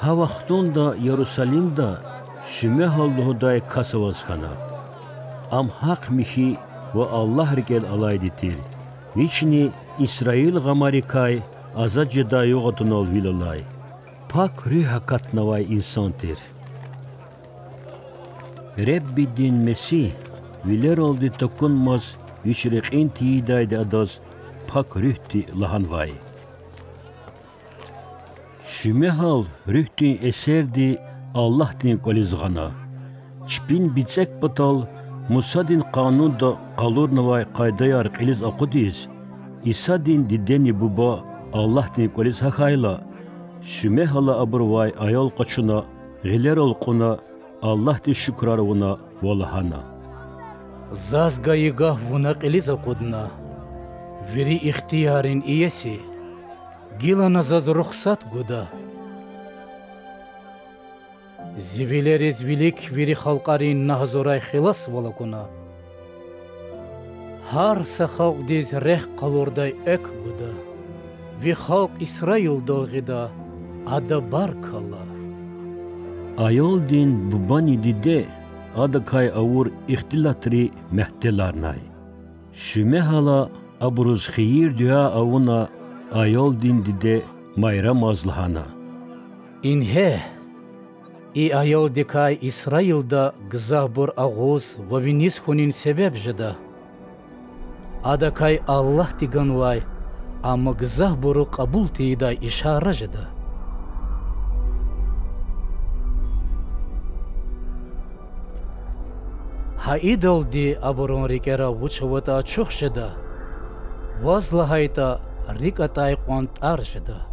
Ha vaxtunda Yerusalim'da süme halluhuday kasavazkana. Am haq mihi ve Allah rigel alayditir. Viçni İsrail gamarikay azacıda yoğutun ol vilalay. Pak rüha katnavay insantir. Rebbi din Mesih viler oldu dokunmaz viçriqin tiyidaydı adaz pak rühti lahanvay. Sümehal rühtin eserdi Allah din kolizgana. Çpin bitsek batal Musa din kanunda kalurnavay kaydayar qiliz akudiz. İsa din dideni buba Allah din koliz hakayla. Sümehala aburvay ayol kaçuna giler olquna Allah din şükrarvuna volahana. Zazgayıgah vuna qiliz akudna. Veri ihtiyarin iyesi. Gilana zaz ruhsat guda. Zivileriz vilik viri halqarin nahzoray xilas volakuna. Har sa halq diz reh qalurday ek guda. Vi halq İsrail dolgida ada barkalla. Ayol din bubani dide adakay avur ihtilatri mehtelarnay. Sümehala aburuz khiyir dua avuna ayol din dide mayra mazlahana. İnhe i ayol dikay İsrail'da gzahbur ağuz ve vinis hunin sebep jada. Adakay Allah digan vay ama gzahburu kabul tiyida işara jada. Ha idol di aburun rikera vuçavata çok jada. Vazlahayta rikatay qont ar jada.